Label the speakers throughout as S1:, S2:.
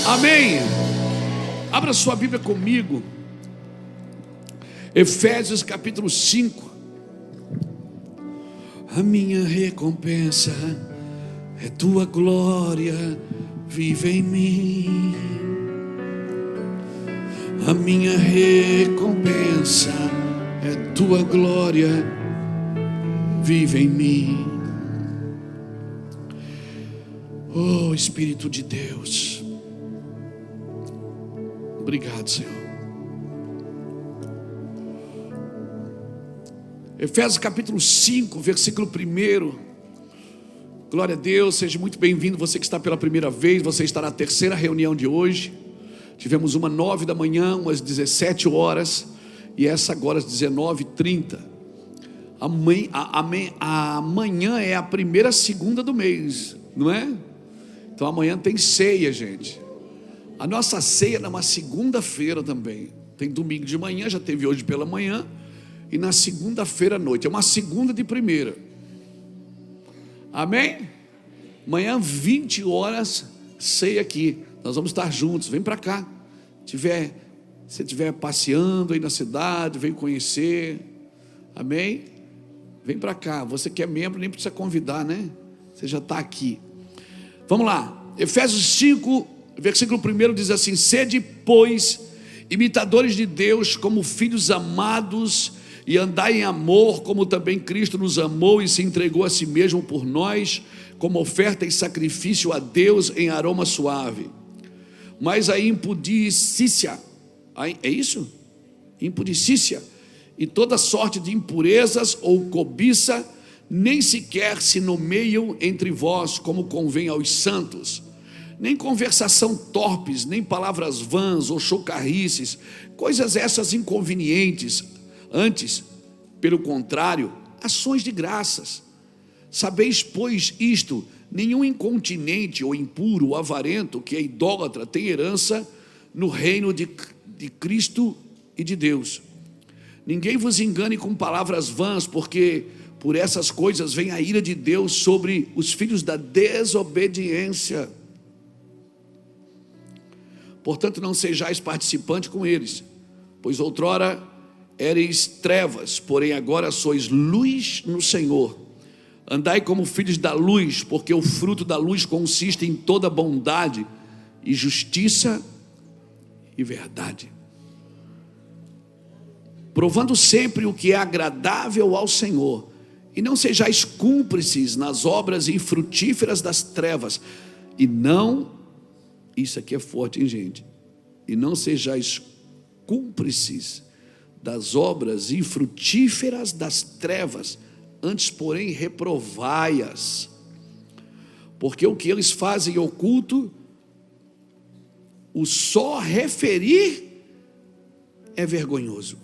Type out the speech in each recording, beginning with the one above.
S1: Amém. Abra sua Bíblia comigo, Efésios capítulo 5. A minha recompensa é tua glória, vive em mim. A minha recompensa é tua glória, vive em mim. Oh Espírito de Deus, obrigado, Senhor. Efésios capítulo 5, versículo 1. Glória a Deus, seja muito bem-vindo. Você que está pela primeira vez, você está na terceira reunião de hoje. Tivemos uma 9 da manhã, umas 17 horas, e essa agora às 19h30. Amanhã é a primeira segunda do mês, não é? Então amanhã tem ceia, gente. A nossa ceia é numa segunda-feira também. Tem domingo de manhã, já teve hoje pela manhã, e na segunda-feira à noite. É uma segunda de primeira. Amém? Amanhã 20 horas, ceia aqui. Nós vamos estar juntos. Vem para cá. Se estiver passeando aí na cidade, vem conhecer. Amém? Vem para cá. Você que é membro, nem precisa convidar, né? Você já está aqui. Vamos lá. Efésios 5, versículo 1 diz assim: sede, pois, imitadores de Deus como filhos amados, e andai em amor, como também Cristo nos amou e se entregou a si mesmo por nós, como oferta e sacrifício a Deus em aroma suave. Mas a impudicícia, é isso? Impudicícia e toda sorte de impurezas ou cobiça, nem sequer se nomeiam entre vós, como convém aos santos. Nem conversação torpes, nem palavras vãs ou chocarrices, coisas essas inconvenientes. Antes, pelo contrário, ações de graças. Sabeis, pois, isto: nenhum incontinente ou impuro ou avarento que é idólatra tem herança no reino de Cristo e de Deus. Ninguém vos engane com palavras vãs, porque por essas coisas vem a ira de Deus sobre os filhos da desobediência. Portanto, não sejais participantes com eles, pois outrora éreis trevas, porém agora sois luz no Senhor. Andai como filhos da luz, porque o fruto da luz consiste em toda bondade e justiça e verdade, provando sempre o que é agradável ao Senhor. E não sejais cúmplices nas obras infrutíferas das trevas. Isso aqui é forte, hein, gente? E não sejais cúmplices das obras infrutíferas das trevas, antes, porém, reprovai-as. Porque o que eles fazem oculto, o só referir é vergonhoso.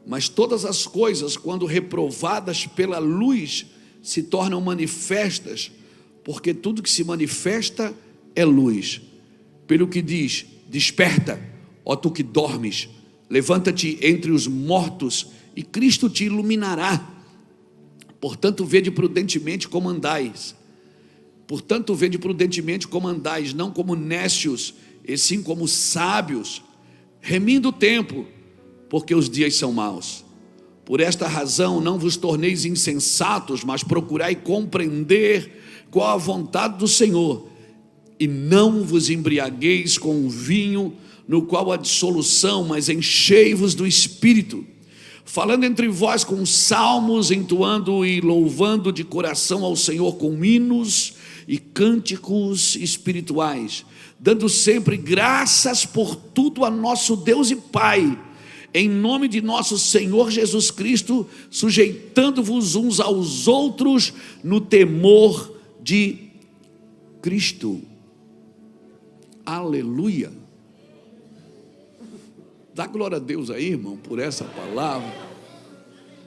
S1: Mas todas as coisas, quando reprovadas pela luz, se tornam manifestas, porque tudo que se manifesta é luz. Pelo que diz: desperta, ó tu que dormes, levanta-te entre os mortos, e Cristo te iluminará. Portanto, vede prudentemente como andais. Não como nécios, e sim como sábios, remindo o tempo, porque os dias são maus. Por esta razão, não vos torneis insensatos, mas procurai compreender qual a vontade do Senhor. E não vos embriagueis com o vinho, no qual há dissolução, mas enchei-vos do Espírito, falando entre vós com salmos, entoando e louvando de coração ao Senhor com hinos e cânticos espirituais, dando sempre graças por tudo a nosso Deus e Pai, em nome de nosso Senhor Jesus Cristo, sujeitando-vos uns aos outros no temor de Cristo. Aleluia. Dá glória a Deus aí, irmão, por essa palavra.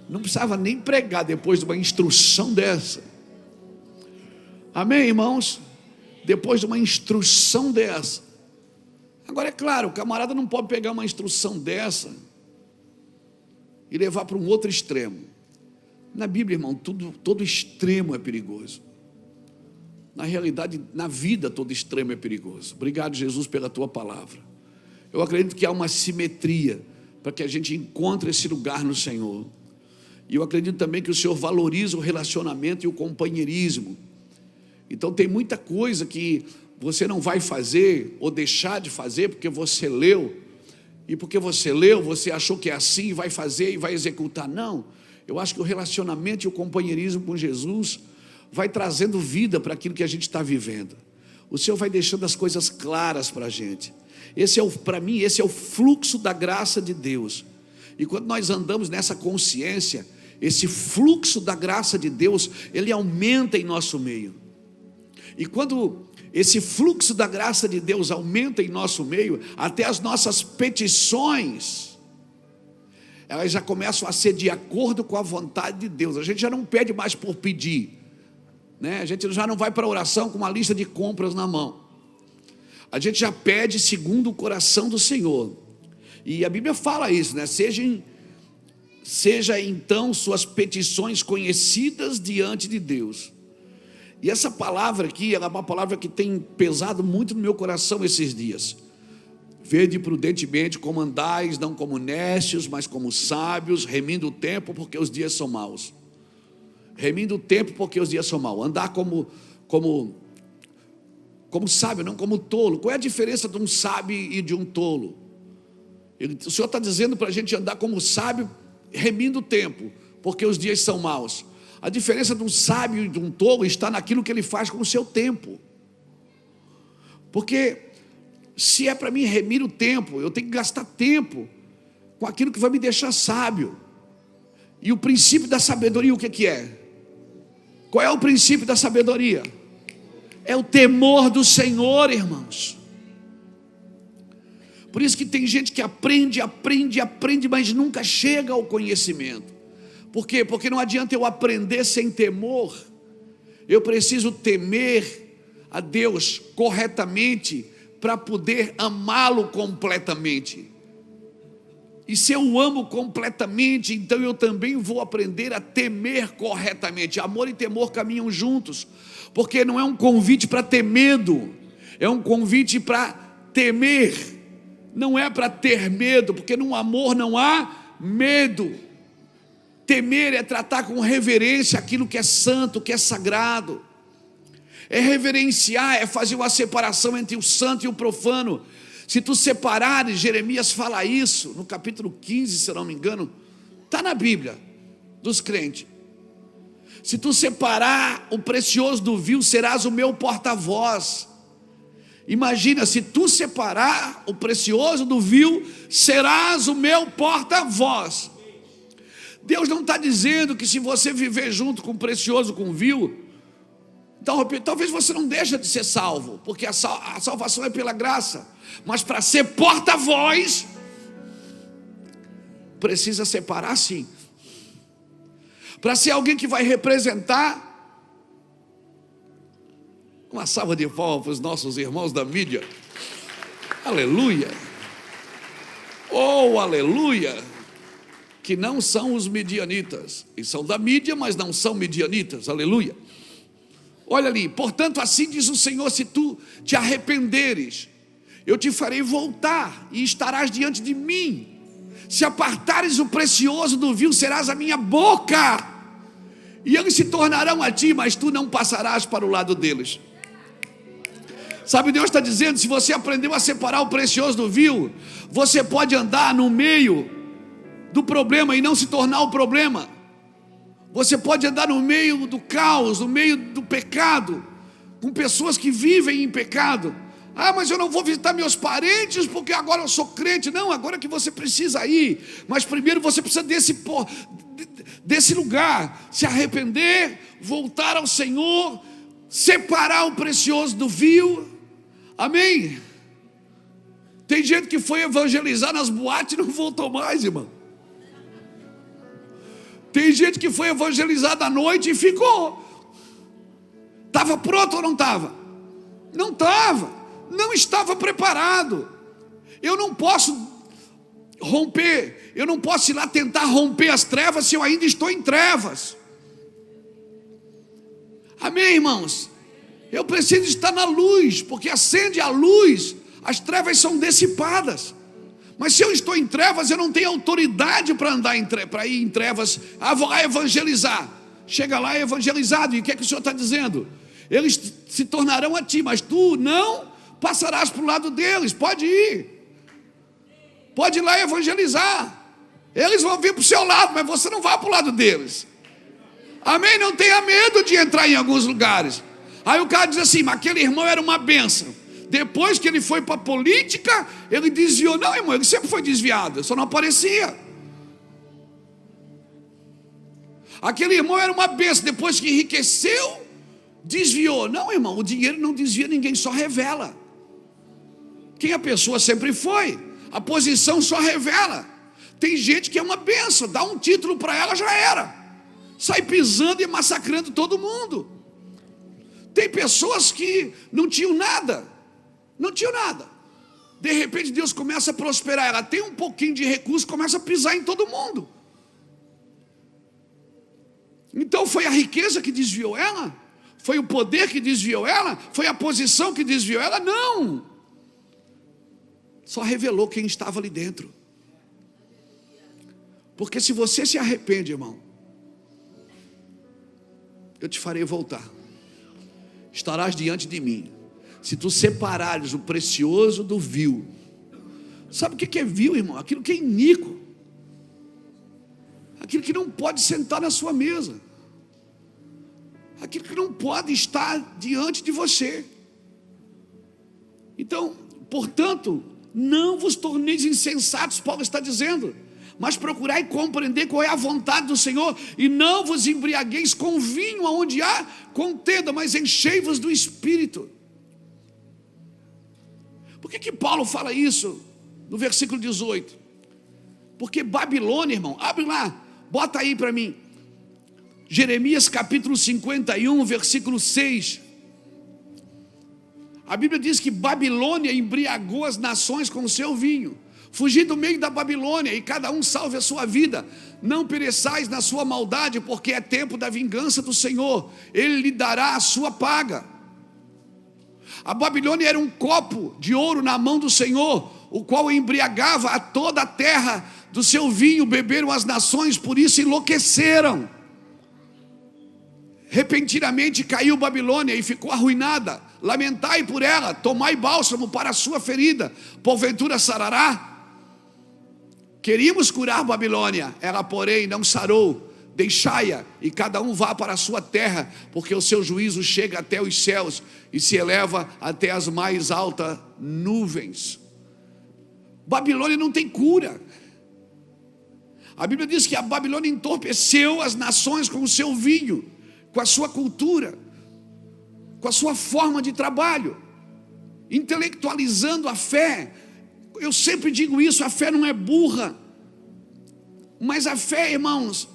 S1: Não precisava nem pregar depois de uma instrução dessa. Amém, irmãos? Depois de uma instrução dessa. Agora é claro, o camarada não pode pegar uma instrução dessa e levar para um outro extremo. Na Bíblia, irmão, todo extremo é perigoso. Na realidade, na vida todo extremo é perigoso. Obrigado, Jesus, pela tua palavra. Eu acredito que há uma simetria para que a gente encontre esse lugar no Senhor. E eu acredito também que o Senhor valoriza o relacionamento e o companheirismo. Então tem muita coisa que você não vai fazer ou deixar de fazer porque você leu. E porque você leu, você achou que é assim, vai fazer e vai executar. Não, eu acho que o relacionamento e o companheirismo com Jesus vai trazendo vida para aquilo que a gente está vivendo. O Senhor vai deixando as coisas claras para a gente. Para mim, esse é o fluxo da graça de Deus. E quando nós andamos nessa consciência, esse fluxo da graça de Deus, ele aumenta em nosso meio. E quando esse fluxo da graça de Deus aumenta em nosso meio, até as nossas petições, elas já começam a ser de acordo com a vontade de Deus. A gente já não pede mais por pedir, né? A gente já não vai para a oração com uma lista de compras na mão. A gente já pede segundo o coração do Senhor. E a Bíblia fala isso, né? Seja então suas petições conhecidas diante de Deus. E essa palavra aqui, ela é uma palavra que tem pesado muito no meu coração esses dias. Vede prudentemente como andais, não como necios, mas como sábios, remindo o tempo, porque os dias são maus. Remindo o tempo, porque os dias são maus. Andar como sábio, não como tolo. Qual é a diferença de um sábio e de um tolo? O Senhor está dizendo para a gente andar como sábio, remindo o tempo, porque os dias são maus. A diferença de um sábio e de um tolo está naquilo que ele faz com o seu tempo. Porque se é para mim remir o tempo, eu tenho que gastar tempo com aquilo que vai me deixar sábio. E o princípio da sabedoria, o que é? Qual é o princípio da sabedoria? É o temor do Senhor, irmãos. Por isso que tem gente que aprende, mas nunca chega ao conhecimento. Por quê? Porque não adianta eu aprender sem temor. Eu preciso temer a Deus corretamente para poder amá-lo completamente. E se eu o amo completamente, então eu também vou aprender a temer corretamente. Amor e temor caminham juntos, porque não é um convite para ter medo, é um convite para temer. Não é para ter medo, porque no amor não há medo. Temer é tratar com reverência aquilo que é santo, que é sagrado. É reverenciar, é fazer uma separação entre o santo e o profano. Se tu separares, Jeremias fala isso no capítulo 15, se não me engano, está na Bíblia dos crentes. Se tu separar o precioso do vil, serás o meu porta-voz. Imagina, se tu separar o precioso do vil, serás o meu porta-voz. Deus não está dizendo que se você viver junto com o precioso, com o vil, então, talvez você não deixe de ser salvo, porque a salvação é pela graça. Mas para ser porta-voz, precisa separar sim. Para ser alguém que vai representar. Uma salva de palmas para os nossos irmãos da mídia. Aleluia. Oh, aleluia. Que não são os midianitas. E são da mídia, mas não são midianitas. Aleluia. Olha ali, portanto assim diz o Senhor, se tu te arrependeres, eu te farei voltar e estarás diante de mim. Se apartares o precioso do vil, serás a minha boca, e eles se tornarão a ti, mas tu não passarás para o lado deles. Sabe, Deus está dizendo, se você aprendeu a separar o precioso do vil, você pode andar no meio do problema e não se tornar o problema. Você pode andar no meio do caos, no meio do pecado, com pessoas que vivem em pecado. Ah, mas eu não vou visitar meus parentes porque agora eu sou crente. Não, agora que você precisa ir. Mas primeiro você precisa desse lugar. Se arrepender, voltar ao Senhor, separar o precioso do vil. Amém? Tem gente que foi evangelizar nas boates e não voltou mais, irmão. Tem gente que foi evangelizada à noite e ficou. Estava pronto ou não estava? Não estava. Não estava preparado. Eu não posso romper. Eu não posso ir lá tentar romper as trevas se eu ainda estou em trevas. Amém, irmãos? Eu preciso estar na luz, porque acende a luz, as trevas são dissipadas. Mas se eu estou em trevas, eu não tenho autoridade para andar para ir em trevas. Vou lá evangelizar. Chega lá evangelizado, e o que é que o Senhor está dizendo? Eles se tornarão a ti, mas tu não passarás para o lado deles. Pode ir, pode ir lá evangelizar. Eles vão vir para o seu lado, mas você não vai para o lado deles. Amém? Não tenha medo de entrar em alguns lugares. Aí o cara diz assim: mas aquele irmão era uma bênção. Depois que ele foi para a política, ele desviou. Não, irmão, ele sempre foi desviado, só não aparecia. Aquele irmão era uma bênção. Depois que enriqueceu, desviou. Não, irmão, o dinheiro não desvia ninguém, só revela quem a pessoa sempre foi. A posição só revela. Tem gente que é uma bênção, dá um título para ela, já era, sai pisando e massacrando todo mundo. Tem pessoas que não tinham nada, de repente Deus começa a prosperar, ela tem um pouquinho de recurso, começa a pisar em todo mundo. Então foi a riqueza que desviou ela? Foi o poder que desviou ela? Foi a posição que desviou ela? Não, só revelou quem estava ali dentro. Porque se você se arrepende, irmão, eu te farei voltar, estarás diante de mim, se tu separares o precioso do vil. Sabe o que é vil, irmão? Aquilo que é iníquo, aquilo que não pode sentar na sua mesa, aquilo que não pode estar diante de você. Então, portanto, não vos torneis insensatos, Paulo está dizendo, mas procurai compreender qual é a vontade do Senhor, e não vos embriagueis com vinho onde há contenda, mas enchei-vos do Espírito. Por que Paulo fala isso no versículo 18? Porque Babilônia, irmão, abre lá, bota aí para mim, Jeremias capítulo 51, versículo 6. A Bíblia diz que Babilônia embriagou as nações com o seu vinho. Fugi do meio da Babilônia, e cada um salve a sua vida. Não pereçais na sua maldade, porque é tempo da vingança do Senhor. Ele lhe dará a sua paga. A Babilônia era um copo de ouro na mão do Senhor, o qual embriagava a toda a terra do seu vinho. Beberam as nações, por isso enlouqueceram. Repentinamente caiu Babilônia e ficou arruinada. Lamentai por ela, tomai bálsamo para a sua ferida, porventura sarará. Queríamos curar Babilônia, ela porém não sarou. Deixai-a e cada um vá para a sua terra, porque o seu juízo chega até os céus e se eleva até as mais altas nuvens. Babilônia não tem cura. A Bíblia diz que a Babilônia entorpeceu as nações com o seu vinho, com a sua cultura, com a sua forma de trabalho, intelectualizando a fé. Eu sempre digo isso, a fé não é burra, mas a fé, irmãos,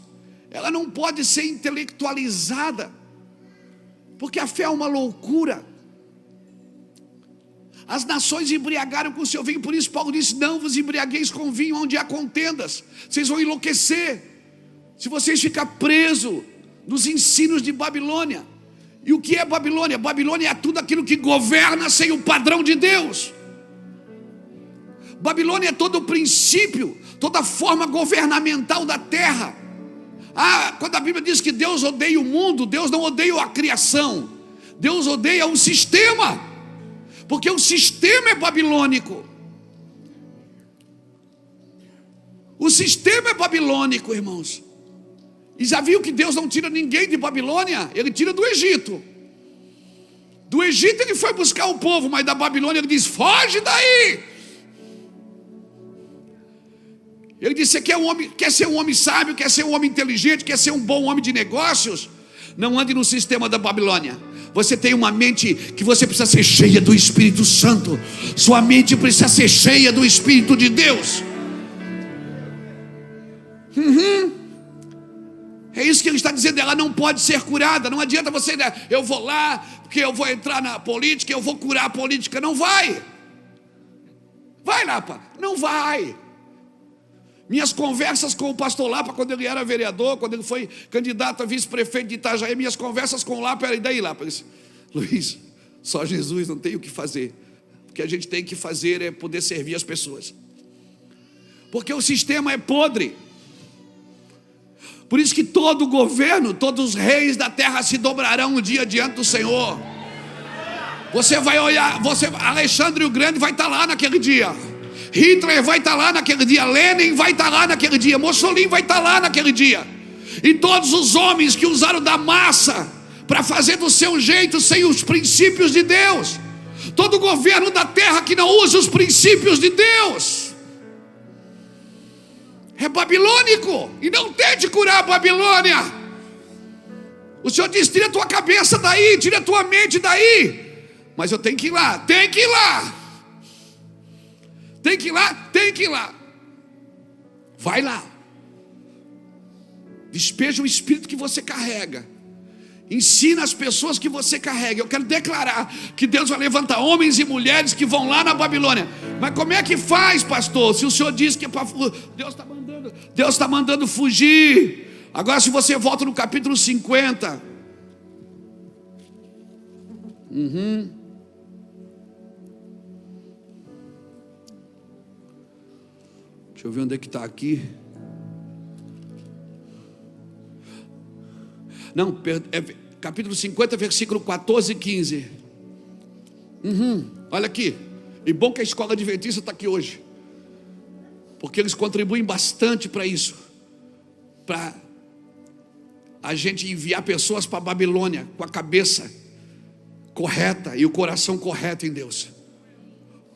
S1: ela não pode ser intelectualizada, porque a fé é uma loucura. As nações embriagaram com o seu vinho, por isso Paulo disse: não vos embriagueis com vinho onde há contendas, vocês vão enlouquecer, se vocês ficarem presos nos ensinos de Babilônia. E o que é Babilônia? Babilônia é tudo aquilo que governa sem o padrão de Deus. Babilônia é todo o princípio, toda a forma governamental da terra. Quando a Bíblia diz que Deus odeia o mundo, Deus não odeia a criação, Deus odeia o sistema, porque o sistema é babilônico. O sistema é babilônico, irmãos. E já viu que Deus não tira ninguém de Babilônia? Ele tira do Egito. Do Egito ele foi buscar o povo, mas da Babilônia ele diz: foge daí. Ele disse: você quer ser um homem sábio, quer ser um homem inteligente, quer ser um bom homem de negócios? Não ande no sistema da Babilônia. Você tem uma mente que você precisa ser cheia do Espírito Santo. Sua mente precisa ser cheia do Espírito de Deus. É isso que ele está dizendo. Ela não pode ser curada. Não adianta você, eu vou lá, porque eu vou entrar na política, eu vou curar a política. Não vai. Vai, Lapa, não vai. Minhas conversas com o pastor Lapa, quando ele era vereador, quando ele foi candidato a vice-prefeito de Itajaí, minhas conversas com o Lapa eram: e daí, Lapa? Ele disse: Luiz, Só Jesus, não tem o que fazer. O que a gente tem que fazer é poder servir as pessoas. Porque o sistema é podre. Por isso que todo o governo, todos os reis da terra se dobrarão um dia diante do Senhor. Você vai olhar, Alexandre o Grande vai estar lá naquele dia. Hitler vai estar lá naquele dia. Lenin vai estar lá naquele dia. Mussolini vai estar lá naquele dia. E todos os homens que usaram da massa para fazer do seu jeito, sem os princípios de Deus. Todo governo da terra que não usa os princípios de Deus é babilônico. E não tente curar a Babilônia. O Senhor diz: tira a tua cabeça daí, tira a tua mente daí. Mas eu tenho que ir lá, tem que ir lá. Tem que ir lá, tem que ir lá. Vai lá. Despeja o espírito que você carrega. Ensina as pessoas que você carrega. Eu quero declarar que Deus vai levantar homens e mulheres que vão lá na Babilônia. Mas como é que faz, pastor? Se o Senhor diz que é para... Deus está mandando fugir. Agora se você volta no capítulo 50. Deixa eu ver onde é que está aqui. Não, capítulo 50, versículo 14 e 15. Olha aqui. E bom que a escola adventista está aqui hoje, porque eles contribuem bastante para isso, para a gente enviar pessoas para a Babilônia com a cabeça correta e o coração correto em Deus,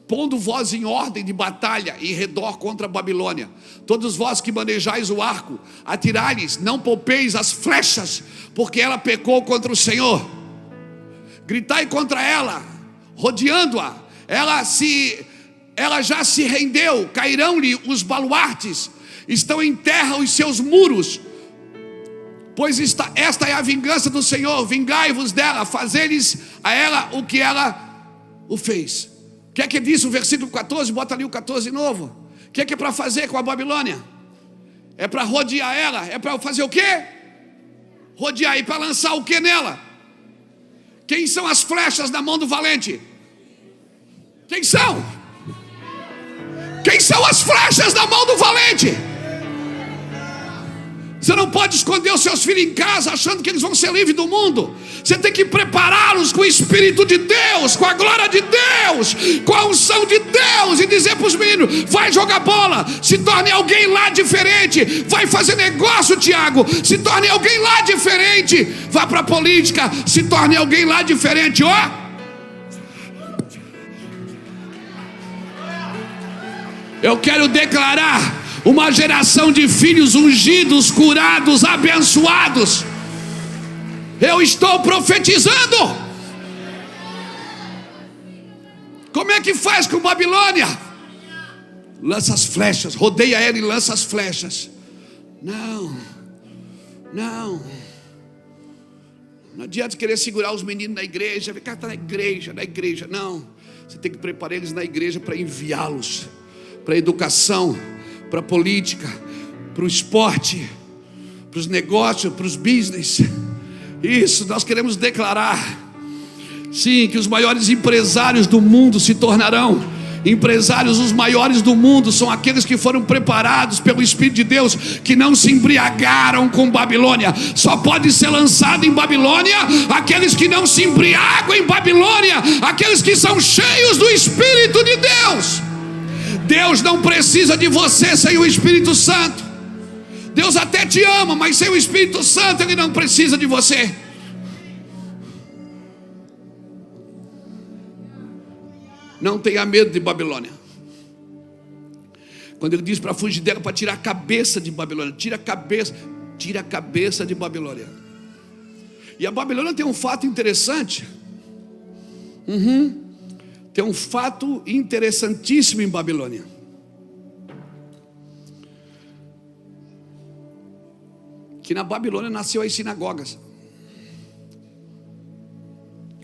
S1: pondo vós em ordem de batalha em redor contra a Babilônia. Todos vós que manejais o arco, atirai-lhes, não poupeis as flechas, porque ela pecou contra o Senhor. Gritai contra ela, rodeando-a. Ela já se rendeu, cairão-lhe os baluartes, estão em terra os seus muros. Pois esta é a vingança do Senhor, vingai-vos dela, fazei-lhes a ela o que ela o fez. O que é que diz o versículo 14? Bota ali o 14 de novo. O que é para fazer com a Babilônia? É para rodear ela. É para fazer o quê? Rodear. E para lançar o que nela? Quem são as flechas na mão do valente? Quem são? Quem são as flechas na mão do valente? Você não pode esconder os seus filhos em casa achando que eles vão ser livres do mundo. Você tem que prepará-los com o Espírito de Deus, com a glória de Deus, com a unção de Deus, e dizer para os meninos: vai jogar bola, se torne alguém lá diferente. Vai fazer negócio, Tiago, se torne alguém lá diferente. Vá para a política, se torne alguém lá diferente. Ó, eu quero declarar uma geração de filhos ungidos, curados, abençoados. Eu estou profetizando. Como é que faz com Babilônia? Lança as flechas, rodeia ela e lança as flechas. Não adianta querer segurar os meninos na igreja. Vem cá, está na igreja. Não, você tem que preparar eles na igreja para enviá-los para a educação, para a política, para o esporte, para os negócios, para os business. Isso, nós queremos declarar, sim, que os maiores empresários do mundo se tornarão empresários. Os maiores do mundo são aqueles que foram preparados pelo Espírito de Deus, que não se embriagaram com Babilônia. Só pode ser lançado em Babilônia aqueles que não se embriagam em Babilônia, aqueles que são cheios do Espírito de Deus. Deus não precisa de você sem o Espírito Santo. Deus até te ama, mas sem o Espírito Santo Ele não precisa de você. Não tenha medo de Babilônia. Quando Ele diz para fugir dela, para tirar a cabeça de Babilônia, tira a cabeça de Babilônia. E a Babilônia tem um fato interessante. Tem um fato interessantíssimo em Babilônia. Que na Babilônia nasceu as sinagogas.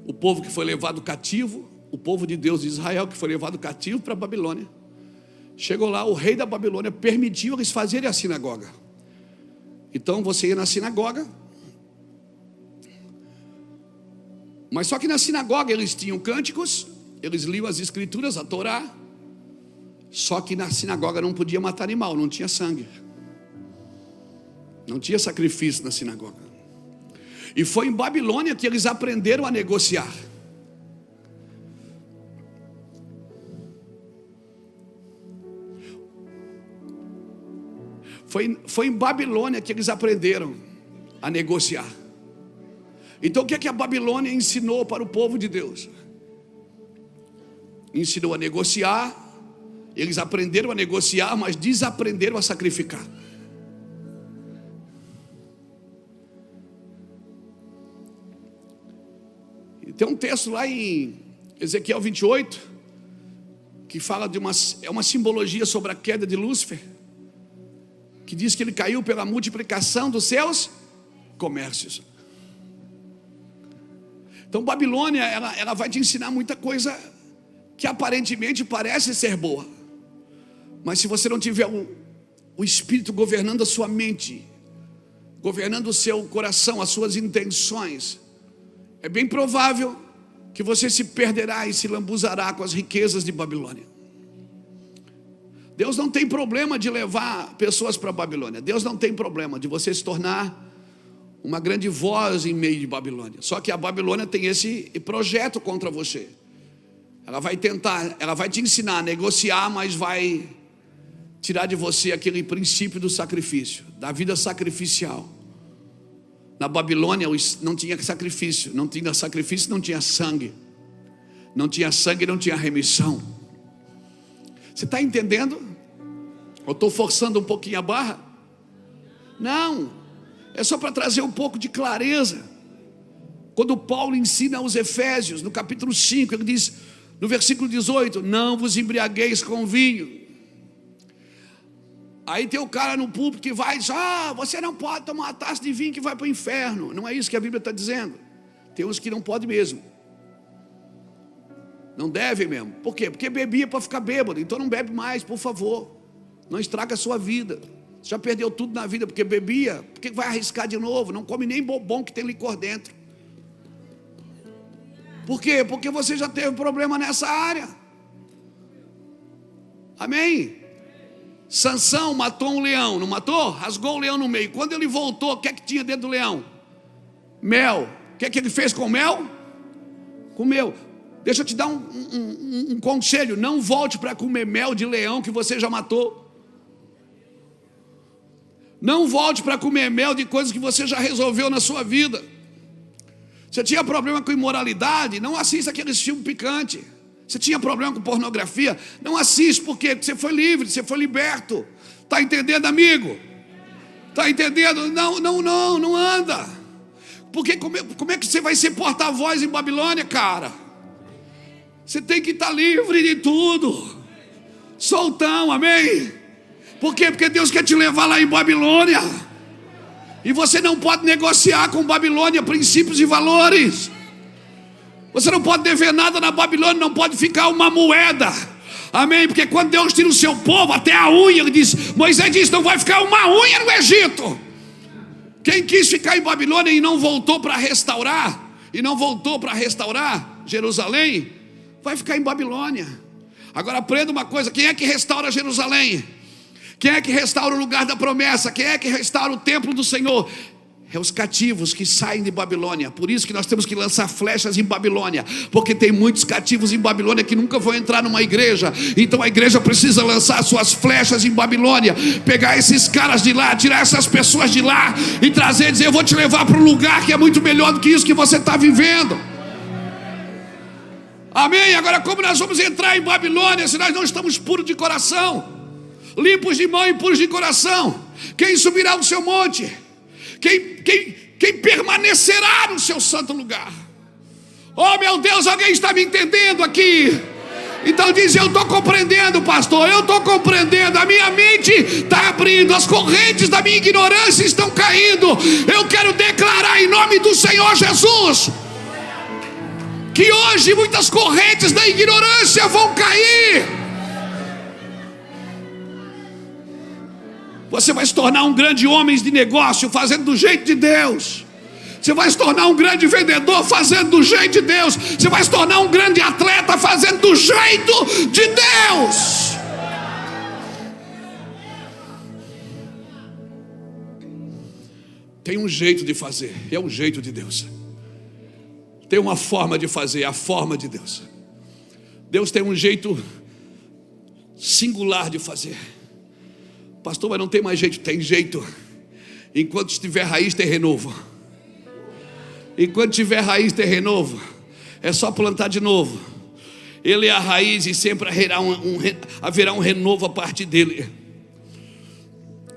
S1: O povo que foi levado cativo, o povo de Deus de Israel que foi levado cativo para a Babilônia. Chegou lá, o rei da Babilônia permitiu eles fazerem a sinagoga. Então você ia na sinagoga, Mas só que na sinagoga eles tinham cânticos, eles liam as escrituras, a Torá. Só que na sinagoga não podia matar animal, não tinha sangue, não tinha sacrifício na sinagoga. E foi em Babilônia que eles aprenderam a negociar. Foi em Babilônia que eles aprenderam a negociar. Então o que é que a Babilônia ensinou para o povo de Deus? Ensinou a negociar. Eles aprenderam a negociar, mas desaprenderam a sacrificar. E tem um texto lá em Ezequiel 28 que fala de uma simbologia sobre a queda de Lúcifer, que diz que ele caiu pela multiplicação dos seus comércios. Então Babilônia, ela vai te ensinar muita coisa que aparentemente parece ser boa, mas se você não tiver o Espírito governando a sua mente, governando o seu coração, as suas intenções, é bem provável que você se perderá e se lambuzará com as riquezas de Babilônia. Deus não tem problema de levar pessoas para a Babilônia. Deus não tem problema de você se tornar uma grande voz em meio de Babilônia. Só que a Babilônia tem esse projeto contra você. Ela vai te ensinar a negociar, mas vai tirar de você aquele princípio do sacrifício, da vida sacrificial. Na Babilônia não tinha sacrifício, não tinha sacrifício, não tinha sangue. Não tinha sangue, não tinha remissão. Você está entendendo? Eu estou forçando um pouquinho a barra? Não, é só para trazer um pouco de clareza. Quando Paulo ensina aos Efésios, no capítulo 5, ele diz, no versículo 18, não vos embriagueis com vinho. Aí tem o cara no púlpito que vai e diz, você não pode tomar uma taça de vinho que vai para o inferno. Não é isso que a Bíblia está dizendo. Tem uns que não podem mesmo. Não deve mesmo. Por quê? Porque bebia para ficar bêbado. Então não bebe mais, por favor. Não estraga a sua vida. Você já perdeu tudo na vida porque bebia. Por que vai arriscar de novo? Não come nem bombom que tem licor dentro. Por quê? Porque você já teve problema nessa área. Amém? Sansão matou um leão, não matou? Rasgou o leão no meio. Quando ele voltou, o que é que tinha dentro do leão? Mel. O que é que ele fez com mel? Comeu. Deixa eu te dar um conselho. Não volte para comer mel de leão que você já matou. Não volte para comer mel de coisas que você já resolveu na sua vida. Você tinha problema com imoralidade? Não assista aqueles filmes picantes. Você tinha problema com pornografia? Não assiste, por quê? Porque você foi livre, você foi liberto. Está entendendo, amigo? Está entendendo? Não anda. Porque como é que você vai ser porta-voz em Babilônia, cara? Você tem que estar livre de tudo. Soltão, amém? Por quê? Porque Deus quer te levar lá em Babilônia. E você não pode negociar com Babilônia princípios e valores. Você não pode dever nada na Babilônia, não pode ficar uma moeda. Amém? Porque quando Deus tira o seu povo, até a unha, ele diz, Moisés disse, não vai ficar uma unha no Egito. Quem quis ficar em Babilônia e não voltou para restaurar, Jerusalém, vai ficar em Babilônia. Agora aprenda uma coisa, quem é que restaura Jerusalém? Quem é que restaura o lugar da promessa? Quem é que restaura o templo do Senhor? É os cativos que saem de Babilônia. Por isso que nós temos que lançar flechas em Babilônia, porque tem muitos cativos em Babilônia que nunca vão entrar numa igreja. Então a igreja precisa lançar suas flechas em Babilônia, pegar esses caras de lá, tirar essas pessoas de lá e trazer e dizer, eu vou te levar para um lugar que é muito melhor do que isso que você está vivendo. Amém? Agora como nós vamos entrar em Babilônia se nós não estamos puros de coração? Limpos de mão e puros de coração? Quem subirá no seu monte? Quem permanecerá no seu santo lugar? Oh meu Deus, alguém está me entendendo aqui? Então diz, eu estou compreendendo, pastor, eu estou compreendendo, a minha mente está abrindo, as correntes da minha ignorância estão caindo. Eu quero declarar em nome do Senhor Jesus que hoje muitas correntes da ignorância vão cair. Você vai se tornar um grande homem de negócio, fazendo do jeito de Deus. Você vai se tornar um grande vendedor fazendo do jeito de Deus. Você vai se tornar um grande atleta fazendo do jeito de Deus. Tem um jeito de fazer, é o jeito de Deus. Tem uma forma de fazer, é a forma de Deus. Deus tem um jeito singular de fazer. Pastor, mas não tem mais jeito. Tem jeito. Enquanto estiver raiz, tem renovo. Enquanto tiver raiz, tem renovo. É só plantar de novo. Ele é a raiz e sempre haverá um renovo a partir dele.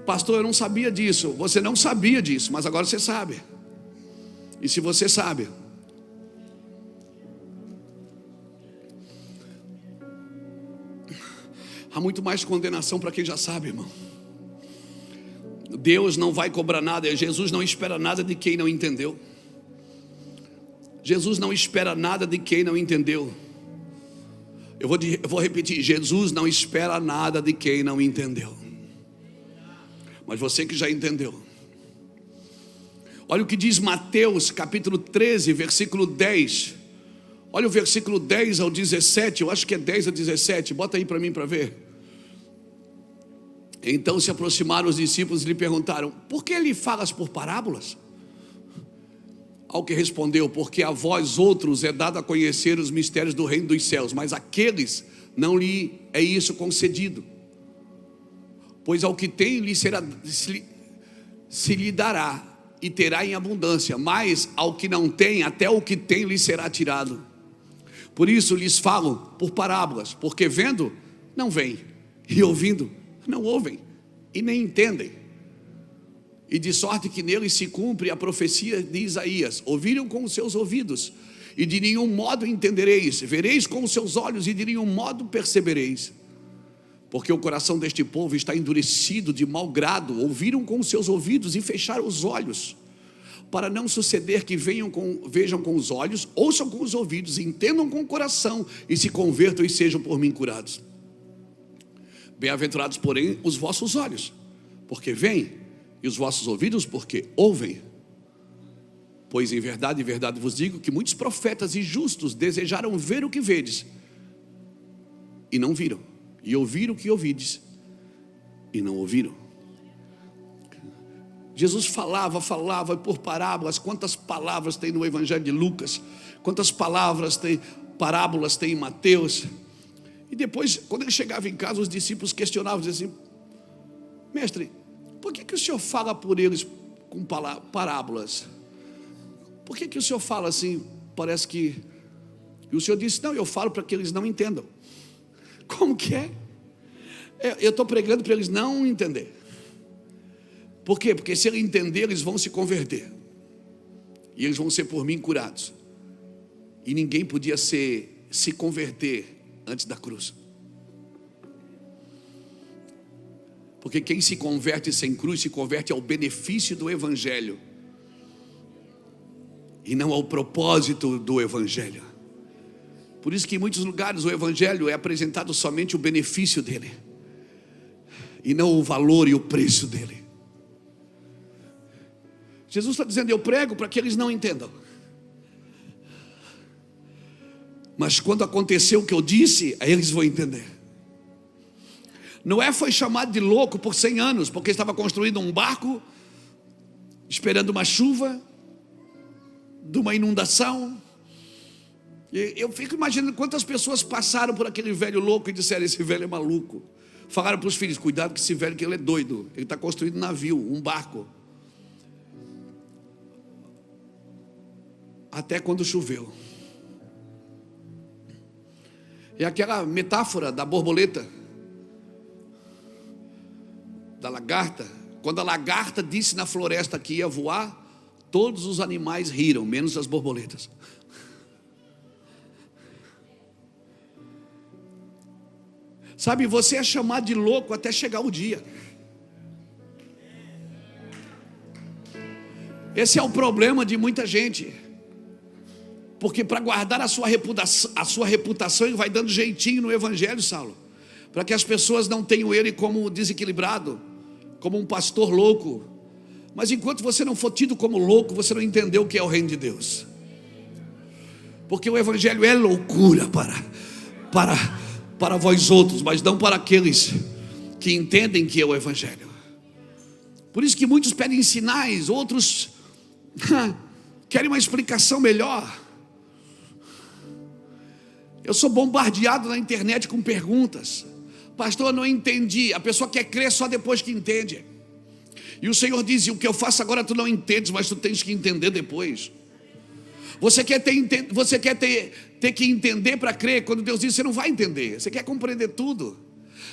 S1: Pastor, eu não sabia disso. Você não sabia disso, mas agora você sabe. E se você sabe, há muito mais condenação para quem já sabe, irmão. Deus não vai cobrar nada. Jesus não espera nada de quem não entendeu. Jesus não espera nada de quem não entendeu. Eu vou repetir: Jesus não espera nada de quem não entendeu. Mas você que já entendeu, olha o que diz Mateus capítulo 13, versículo 10. Olha o versículo 10 ao 17. Eu acho que é 10 a 17. Bota aí para mim para ver. Então se aproximaram os discípulos e lhe perguntaram: por que lhe falas por parábolas? Ao que respondeu: porque a vós outros é dado a conhecer os mistérios do reino dos céus, mas àqueles não lhe é isso concedido. Pois ao que tem se lhe dará e terá em abundância, mas ao que não tem, até o que tem lhe será tirado. Por isso lhes falo por parábolas, porque vendo não veem, e ouvindo não ouvem, e nem entendem. E de sorte que neles se cumpre a profecia de Isaías: ouviram com os seus ouvidos, e de nenhum modo entendereis; vereis com os seus olhos, e de nenhum modo percebereis. Porque o coração deste povo está endurecido de mau grado. Ouviram com os seus ouvidos e fecharam os olhos, para não suceder que vejam com os olhos, ouçam com os ouvidos, entendam com o coração, e se convertam e sejam por mim curados. Bem-aventurados, porém, os vossos olhos, porque veem, e os vossos ouvidos, porque ouvem. Pois em verdade vos digo que muitos profetas e justos desejaram ver o que vedes, e não viram, e ouvir o que ouvides, e não ouviram. Jesus falava por parábolas. Quantas palavras tem no Evangelho de Lucas? Quantas parábolas tem em Mateus? E depois, quando ele chegava em casa, os discípulos questionavam, diziam assim: mestre, por que o senhor fala por eles com parábolas? Por que o senhor fala assim? Parece que... E o senhor disse: não, eu falo para que eles não entendam. Como que é? Eu estou pregando para eles não entender. Por quê? Porque se ele entender, eles vão se converter, e eles vão ser por mim curados. E ninguém podia se converter antes da cruz. Porque quem se converte sem cruz, se converte ao benefício do Evangelho, e não ao propósito do Evangelho. Por isso que em muitos lugares o Evangelho é apresentado somente o benefício dele, e não o valor e o preço dele. Jesus está dizendo: eu prego para que eles não entendam. Mas quando acontecer o que eu disse, aí eles vão entender. Noé foi chamado de louco por 100 anos, porque estava construindo um barco, esperando uma chuva, de uma inundação. E eu fico imaginando quantas pessoas passaram por aquele velho louco e disseram: esse velho é maluco. Falaram para os filhos: cuidado com esse velho, que ele é doido, ele está construindo um navio, um barco. Até quando choveu. É aquela metáfora da borboleta, da lagarta. Quando a lagarta disse na floresta que ia voar, todos os animais riram, menos as borboletas. Sabe, você é chamado de louco até chegar o dia. Esse é o problema de muita gente. Porque para guardar a sua reputação, ele vai dando jeitinho no Evangelho, Saulo, para que as pessoas não tenham ele como desequilibrado, como um pastor louco, Mas enquanto você não for tido como louco, você não entendeu o que é o reino de Deus. Porque o evangelho é loucura para vós outros, mas não para aqueles que entendem que é o evangelho. Por isso que muitos pedem sinais, outros querem uma explicação melhor. Eu sou bombardeado na internet com perguntas. Pastor, eu não entendi. A pessoa quer crer só depois que entende. E o Senhor diz: o que eu faço agora tu não entendes, mas tu tens que entender depois. Você quer ter que entender para crer. Quando Deus diz, você não vai entender. Você quer compreender tudo.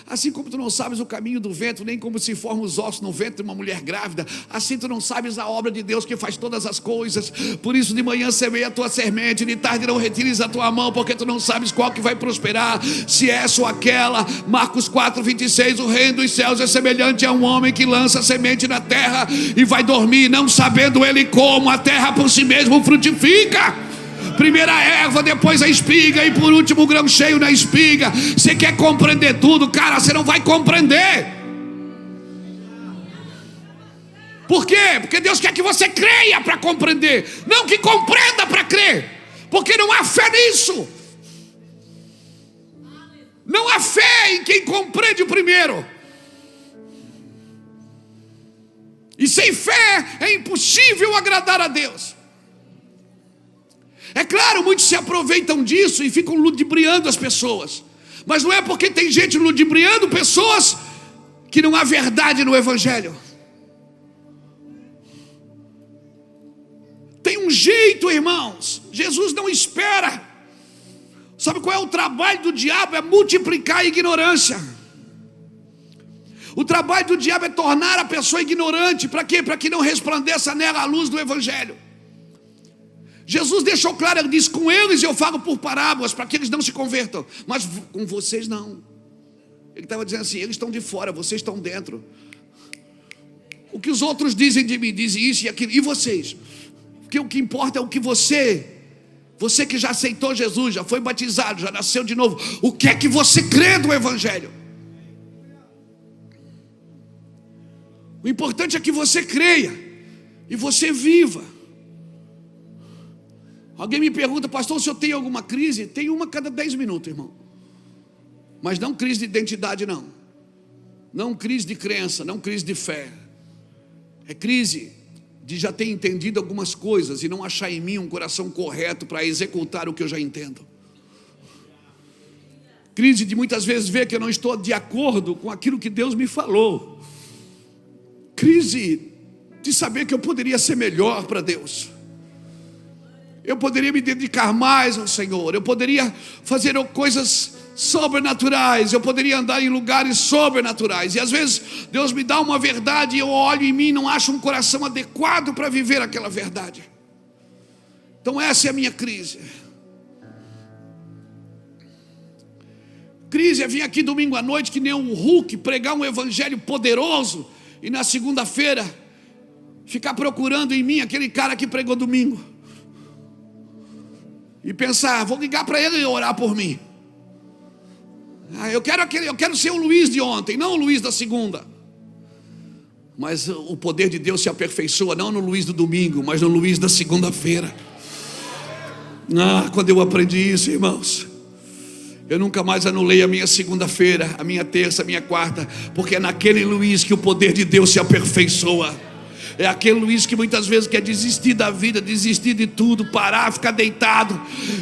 S1: Assim como tu não sabes o caminho do vento, nem como se formam os ossos no ventre de uma mulher grávida, assim tu não sabes a obra de Deus que faz todas as coisas. Por isso de manhã semeia a tua semente, de tarde não retires a tua mão, porque tu não sabes qual que vai prosperar, se essa ou aquela. Marcos 4:26, o reino dos céus é semelhante a um homem que lança semente na terra e vai dormir, não sabendo ele como a terra por si mesmo frutifica. Primeiro a erva, depois a espiga e por último o grão cheio na espiga. Você quer compreender tudo, cara, você não vai compreender. Por quê? Porque Deus quer que você creia para compreender, não que compreenda para crer. Porque não há fé nisso. Não há fé em quem compreende primeiro. E sem fé é impossível agradar a Deus. É claro, muitos se aproveitam disso e ficam ludibriando as pessoas. Mas não é porque tem gente ludibriando pessoas que não há verdade no evangelho. Tem um jeito, irmãos. Jesus não espera. Sabe qual é o trabalho do diabo? É multiplicar a ignorância. O trabalho do diabo é tornar a pessoa ignorante. Para quê? Para que não resplandeça nela a luz do evangelho. Jesus deixou claro, ele disse: com eles eu falo por parábolas, para que eles não se convertam, mas com vocês não. Ele estava dizendo assim: eles estão de fora, vocês estão dentro. O que os outros dizem de mim, dizem isso e aquilo, e vocês? Porque o que importa é o que você que já aceitou Jesus, já foi batizado, já nasceu de novo, o que é que você crê do evangelho? O importante é que você creia e você viva. Alguém me pergunta: pastor, o senhor tem alguma crise? Tem uma a cada 10 minutos, irmão. Mas não crise de identidade, não. Não crise de crença, não crise de fé. É crise de já ter entendido algumas coisas e não achar em mim um coração correto para executar o que eu já entendo. Crise de muitas vezes ver que eu não estou de acordo com aquilo que Deus me falou. Crise de saber que eu poderia ser melhor para Deus. Eu poderia me dedicar mais ao Senhor. Eu poderia fazer coisas sobrenaturais. Eu poderia andar em lugares sobrenaturais. E às vezes Deus me dá uma verdade e eu olho em mim e não acho um coração adequado para viver aquela verdade. Então essa é a minha crise. Crise é vir aqui domingo à noite que nem um Hulk, pregar um evangelho poderoso e na segunda-feira ficar procurando em mim aquele cara que pregou domingo. E pensar: vou ligar para ele e orar por mim. Eu quero ser o Luiz de ontem, não o Luiz da segunda. Mas o poder de Deus se aperfeiçoa não no Luiz do domingo, mas no Luiz da segunda-feira. Quando eu aprendi isso, irmãos, eu nunca mais anulei a minha segunda-feira, a minha terça, a minha quarta, porque é naquele Luiz que o poder de Deus se aperfeiçoa. É aquele Luiz que muitas vezes quer desistir da vida, desistir de tudo, parar, ficar deitado,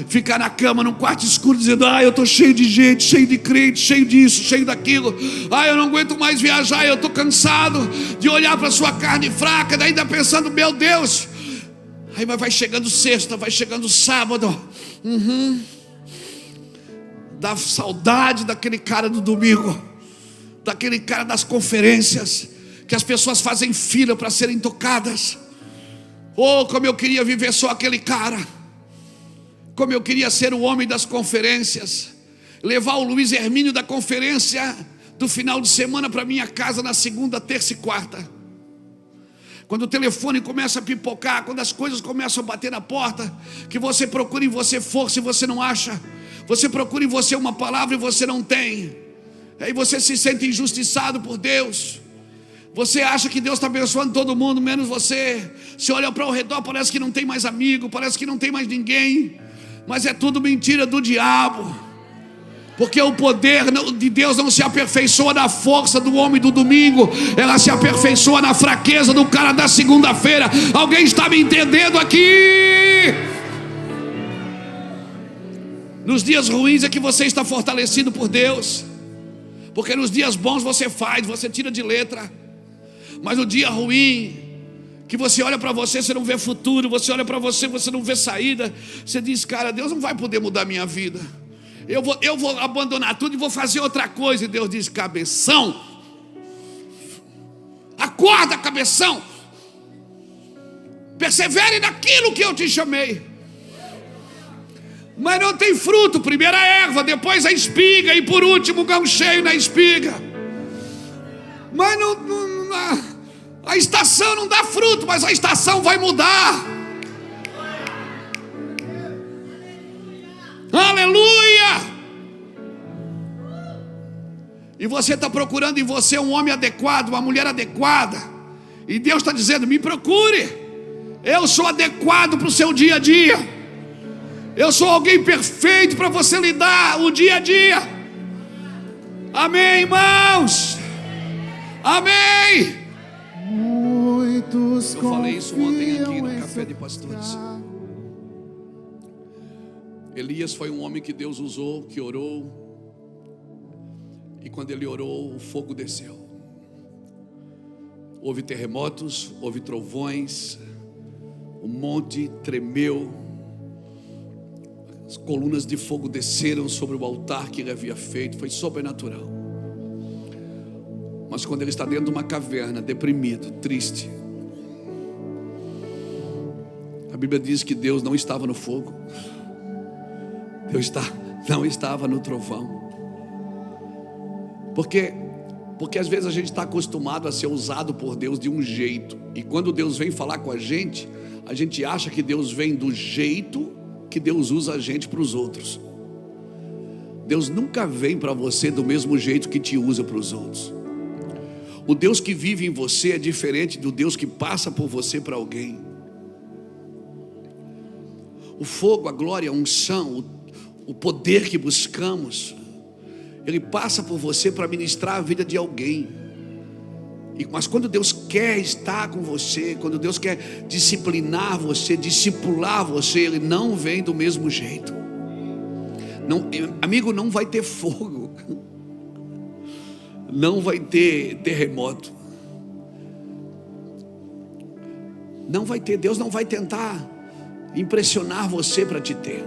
S1: ficar na cama, num quarto escuro, dizendo: eu estou cheio de gente, cheio de crente, cheio disso, cheio daquilo. Eu não aguento mais viajar, eu estou cansado de olhar para a sua carne fraca, daí ainda pensando: meu Deus. Aí vai chegando sexta, vai chegando sábado, dá saudade daquele cara do domingo, daquele cara das conferências, que as pessoas fazem fila para serem tocadas. Como eu queria viver só aquele cara. Como eu queria ser o homem das conferências, levar o Luiz Hermínio da conferência do final de semana para minha casa na segunda, terça e quarta. Quando o telefone começa a pipocar, quando as coisas começam a bater na porta, que você procura em você força e você não acha, você procura em você uma palavra e você não tem, aí você se sente injustiçado por Deus. Você acha que Deus está abençoando todo mundo, menos você. Você olha para o redor, parece que não tem mais amigo, parece que não tem mais ninguém. Mas é tudo mentira do diabo. Porque o poder de Deus não se aperfeiçoa na força do homem do domingo. Ela se aperfeiçoa na fraqueza do cara da segunda-feira. Alguém está me entendendo aqui? Nos dias ruins é que você está fortalecido por Deus. Porque nos dias bons você faz, você tira de letra. Mas no dia ruim, que você olha para você, você não vê futuro. Você olha para você, você não vê saída. Você diz, cara, Deus não vai poder mudar minha vida. Eu vou abandonar tudo e vou fazer outra coisa. E Deus diz, cabeção, acorda, cabeção, persevere naquilo que eu te chamei. Mas não tem fruto. Primeiro a erva, depois a espiga, e por último o gão cheio na espiga. Mas a estação não dá fruto, mas a estação vai mudar. Aleluia! E você está procurando em você um homem adequado, uma mulher adequada. E Deus está dizendo, me procure. Eu sou adequado para o seu dia a dia. Eu sou alguém perfeito para você lidar o dia a dia. Amém, irmãos? Amém.
S2: Muitos
S1: eu falei isso ontem aqui no Café de Pastores. Elias foi um homem que Deus usou, que orou. E quando ele orou, o fogo desceu. Houve terremotos, houve trovões, o monte tremeu, as colunas de fogo desceram sobre o altar que ele havia feito, foi sobrenatural. Mas quando ele está dentro de uma caverna, deprimido, triste, a Bíblia diz que Deus não estava no fogo, Deus não estava no trovão. Porque às vezes a gente está acostumado a ser usado por Deus de um jeito, e quando Deus vem falar com a gente acha que Deus vem do jeito que Deus usa a gente para os outros. Deus nunca vem para você do mesmo jeito que te usa para os outros. O Deus que vive em você é diferente do Deus que passa por você para alguém. O fogo, a glória, a unção, o poder que buscamos, ele passa por você para ministrar a vida de alguém. Mas quando Deus quer estar com você, quando Deus quer disciplinar você, discipular você, ele não vem do mesmo jeito. Não, amigo, não vai ter fogo, não vai ter terremoto, não vai ter. Deus não vai tentar impressionar você para te ter.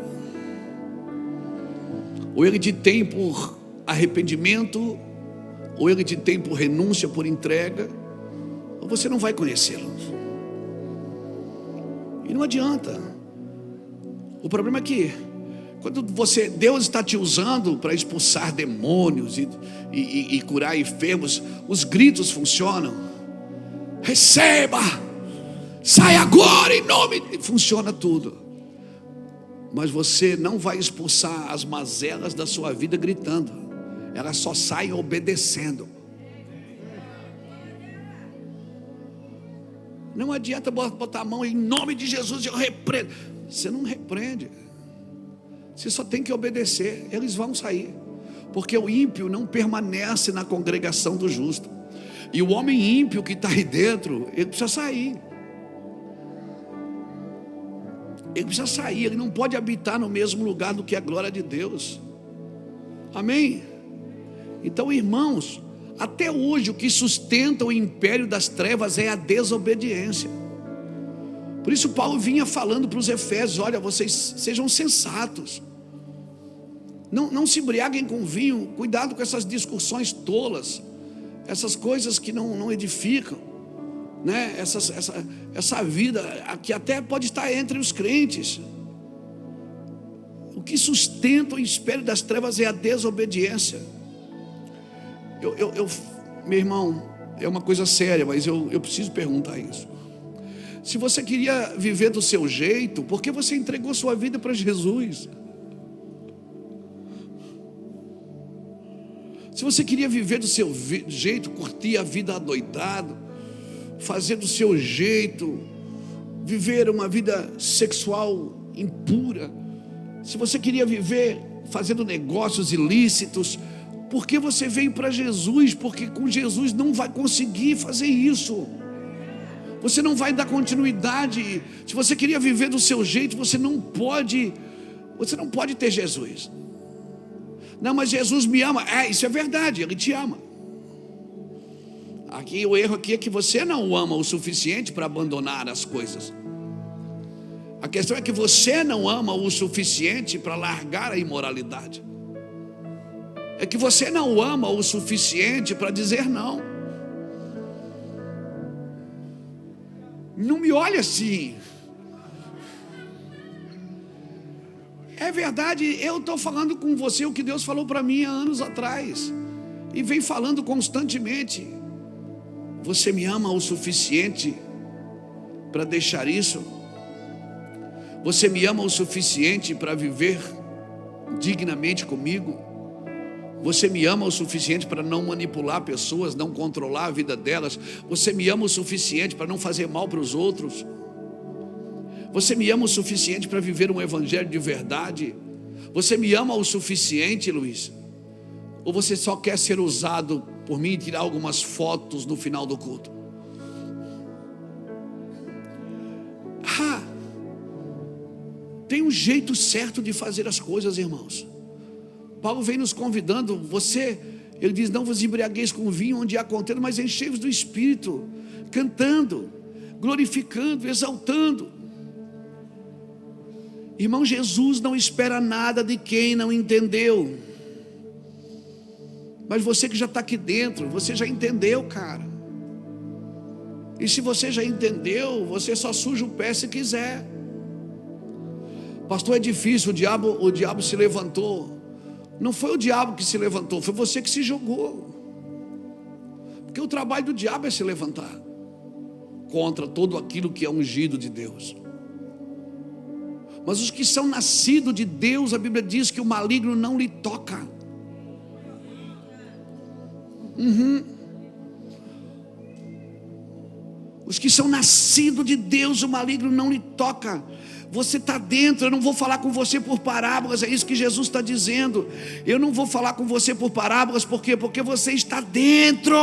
S1: Ou ele te tem por arrependimento, ou ele te tem por renúncia, por entrega, ou você não vai conhecê-lo. E não adianta. O problema é que quando Deus está te usando para expulsar demônios e curar enfermos, os gritos funcionam. Receba, sai agora em nome, funciona tudo. Mas você não vai expulsar as mazelas da sua vida gritando. Elas só saem obedecendo. Não adianta botar a mão em nome de Jesus, eu repreendo. Você não repreende. Você só tem que obedecer. Eles vão sair. Porque o ímpio não permanece na congregação do justo. E o homem ímpio que está aí dentro, ele precisa sair. Ele precisa sair. Ele não pode habitar no mesmo lugar do que a glória de Deus. Amém? Então, irmãos, até hoje o que sustenta o império das trevas é a desobediência. Por isso Paulo vinha falando para os Efésios: olha, vocês sejam sensatos, não se embriaguem com vinho, cuidado com essas discussões tolas, essas coisas que não edificam, né? Essa vida que até pode estar entre os crentes. O que sustenta o império das trevas é a desobediência. Meu irmão, é uma coisa séria, mas eu preciso perguntar isso. Se você queria viver do seu jeito, por que você entregou sua vida para Jesus? se você queria viver do seu jeito, curtir a vida adoidado, fazer do seu jeito, viver uma vida sexual impura, se você queria viver fazendo negócios ilícitos, por que você veio para Jesus? Porque com Jesus não vai conseguir fazer isso. Você não vai dar continuidade. Se você queria viver do seu jeito, você não pode ter Jesus. Não, mas Jesus me ama. Isso é verdade, Ele te ama. Aqui o erro aqui é que você não o ama o suficiente para abandonar as coisas. A questão é que você não ama o suficiente para largar a imoralidade. É que você não o ama o suficiente para dizer não. Não me olhe assim. É verdade, eu estou falando com você o que Deus falou para mim há anos atrás, e vem falando constantemente. Você me ama o suficiente para deixar isso? Você me ama o suficiente para viver dignamente comigo? Você me ama o suficiente para não manipular pessoas, não controlar a vida delas? Você me ama o suficiente para não fazer mal para os outros? Você me ama o suficiente para viver um evangelho de verdade? Você me ama o suficiente, Luiz? Ou você só quer ser usado por mim e tirar algumas fotos no final do culto? Tem um jeito certo de fazer as coisas, irmãos. Paulo vem nos convidando, ele diz, não vos embriagueis com vinho onde há contenda, mas enchei-vos do Espírito, cantando, glorificando, exaltando. Irmão, Jesus não espera nada de quem não entendeu. Mas você que já está aqui dentro, você já entendeu, cara. E se você já entendeu, você só suja o pé se quiser. Pastor, é difícil, o diabo se levantou. Não foi o diabo que se levantou, foi você que se jogou. Porque o trabalho do diabo é se levantar contra todo aquilo que é ungido de Deus. Mas os que são nascidos de Deus, a Bíblia diz que o maligno não lhe toca. Os que são nascidos de Deus, o maligno não lhe toca. Você está dentro. Eu não vou falar com você por parábolas. É isso que Jesus está dizendo. Eu não vou falar com você por parábolas. Por quê? Porque você está dentro.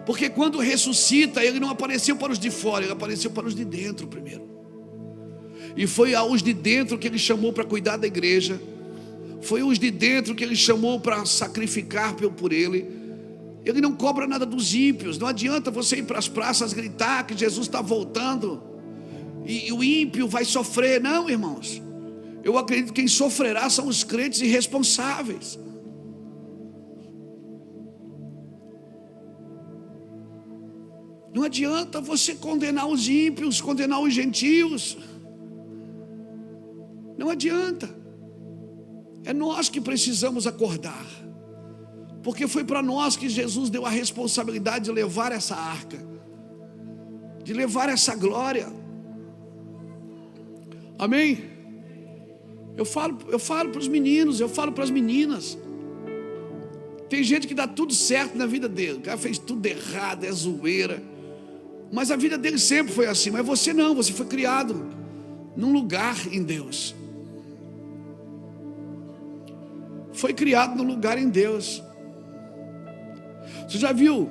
S1: Porque quando ressuscita, Ele não apareceu para os de fora, Ele apareceu para os de dentro primeiro. E foi aos de dentro que Ele chamou para cuidar da igreja. Foi os de dentro que Ele chamou para sacrificar por Ele. Ele não cobra nada dos ímpios. Não adianta você ir para as praças gritar que Jesus está voltando e o ímpio vai sofrer. Não, irmãos. Eu acredito que quem sofrerá são os crentes irresponsáveis. Não adianta você condenar os ímpios, condenar os gentios. Não adianta. É nós que precisamos acordar. Porque foi para nós que Jesus deu a responsabilidade de levar essa arca, de levar essa glória. Amém? Eu falo para os meninos, eu falo para as meninas. Tem gente que dá tudo certo na vida dele. O cara fez tudo errado, é zoeira. Mas a vida dele sempre foi assim. Mas você não, você foi criado num lugar em Deus. Foi criado num lugar em Deus. Você já viu?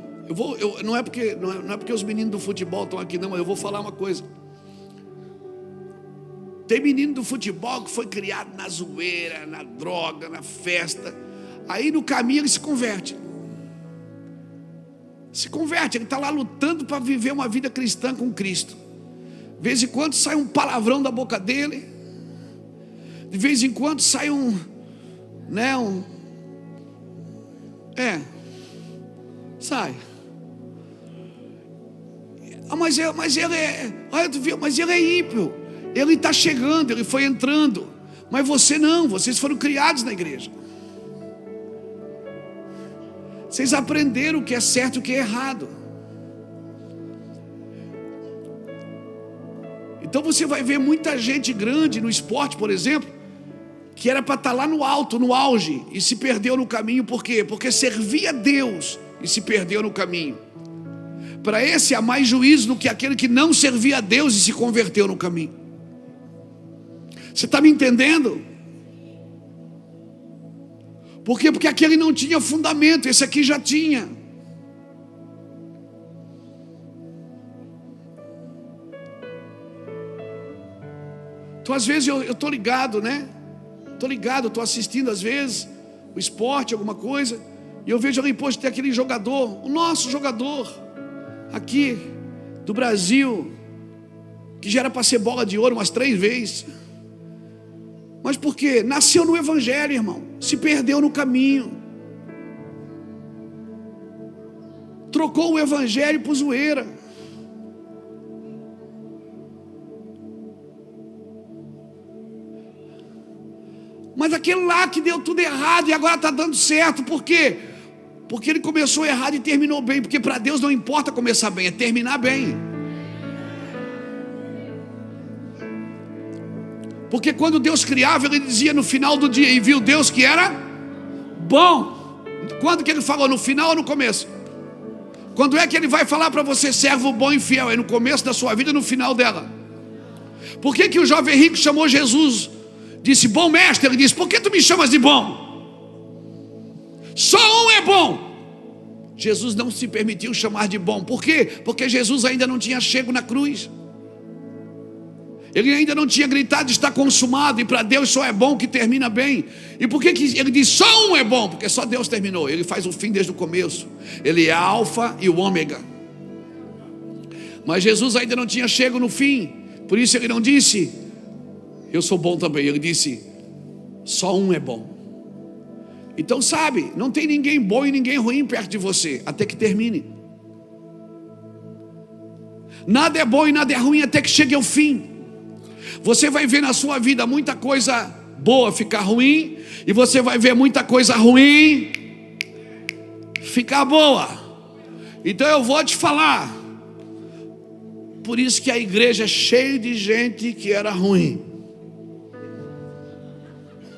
S1: Não é porque os meninos do futebol estão aqui, não, mas eu vou falar uma coisa. Tem menino do futebol que foi criado na zoeira, na droga, na festa. Aí no caminho ele se converte. Ele está lá lutando para viver uma vida cristã com Cristo. De vez em quando sai um palavrão da boca dele. De vez em quando sai sai. Mas ele é ímpio. Ele está chegando, ele foi entrando. Mas você não, vocês foram criados na igreja. Vocês aprenderam o que é certo e o que é errado. Então você vai ver muita gente grande no esporte, por exemplo, que era para estar lá no alto, no auge, e se perdeu no caminho. Por quê? Porque servia a Deus e se perdeu no caminho. Para esse há mais juízo do que aquele que não servia a Deus e se converteu no caminho. Você está me entendendo? Por quê? Porque aquele não tinha fundamento, esse aqui já tinha. Então às vezes eu estou ligado, né? Estou ligado, estou assistindo às vezes o esporte, alguma coisa, e eu vejo ali, poxa, tem aquele jogador, o nosso jogador aqui do Brasil, que já era para ser bola de ouro umas 3 vezes. Mas por quê? Nasceu no Evangelho, irmão, se perdeu no caminho, trocou o Evangelho por zoeira. Mas aquele lá que deu tudo errado e agora está dando certo, por quê? Porque ele começou errado e terminou bem. Porque para Deus não importa começar bem, é terminar bem. Porque quando Deus criava, Ele dizia no final do dia, e viu Deus que era bom. Quando que Ele falou? No final ou no começo? Quando é que Ele vai falar para você, servo bom e fiel? É no começo da sua vida ou no final dela? Por que o jovem rico chamou Jesus? Disse, bom mestre. Ele disse, por que tu me chamas de bom? Só um é bom. Jesus não se permitiu chamar de bom. Por quê? Porque Jesus ainda não tinha chego na cruz. Ele ainda não tinha gritado, está consumado. E para Deus só é bom que termina bem. E por que ele diz só um é bom? Porque só Deus terminou. Ele faz o fim desde o começo. Ele é a alfa e o ômega. Mas Jesus ainda não tinha chego no fim. Por isso ele não disse, eu sou bom também. Ele disse, só um é bom. Então sabe, não tem ninguém bom e ninguém ruim perto de você, até que termine. Nada é bom e nada é ruim até que chegue ao fim. Você vai ver na sua vida muita coisa boa ficar ruim, e você vai ver muita coisa ruim ficar boa. Então eu vou te falar, por isso que a igreja é cheia de gente que era ruim.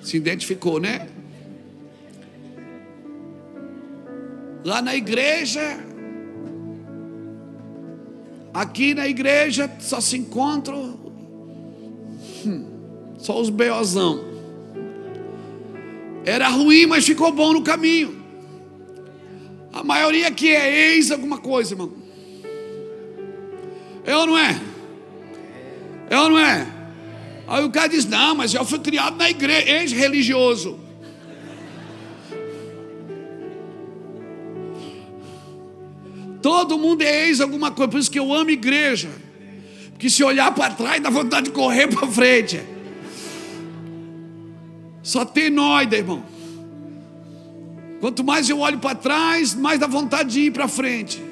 S1: Se identificou, né? Lá na igreja, aqui na igreja só se encontram só os beozão. Era ruim, mas ficou bom no caminho. A maioria aqui é ex alguma coisa, irmão. É ou não é? É ou não é? Aí o cara diz, não, mas eu fui criado na igreja, ex-religioso. Todo mundo é ex alguma coisa. Por isso que eu amo igreja. Porque se olhar para trás dá vontade de correr para frente. Só tem nóida, irmão. Quanto mais eu olho para trás, mais dá vontade de ir para frente.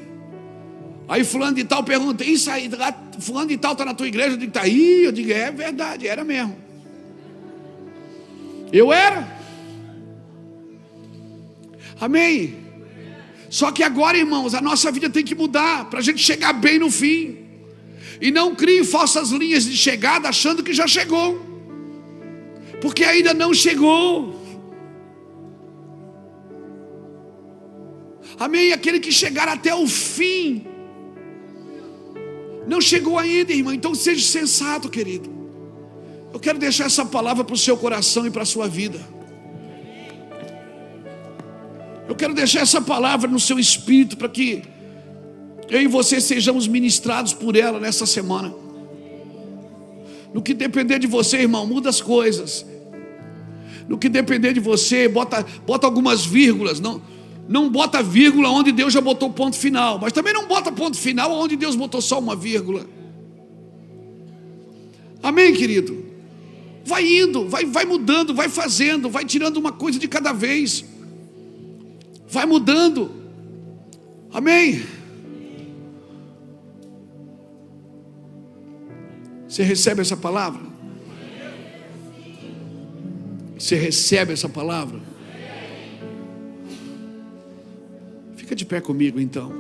S1: Aí fulano de tal pergunta, isso aí, fulano de tal está na tua igreja? Eu digo, está aí. Eu digo, é verdade, era mesmo. Eu era. Amém. Só que agora, irmãos, a nossa vida tem que mudar para a gente chegar bem no fim. E não crie falsas linhas de chegada achando que já chegou, porque ainda não chegou. Amém? Aquele que chegar até o fim não chegou ainda, irmão. Então seja sensato, querido. Eu quero deixar essa palavra para o seu coração e para a sua vida. Eu quero deixar essa palavra no seu espírito, para que eu e você sejamos ministrados por ela nessa semana. No que depender de você, irmão, muda as coisas. No que depender de você, bota algumas vírgulas. Não bota vírgula onde Deus já botou ponto final, mas também não bota ponto final onde Deus botou só uma vírgula. Amém, querido? Vai indo, vai mudando, vai fazendo, vai tirando uma coisa de cada vez. Vai mudando. Amém? Você recebe essa palavra? Você recebe essa palavra? Fica de pé comigo então.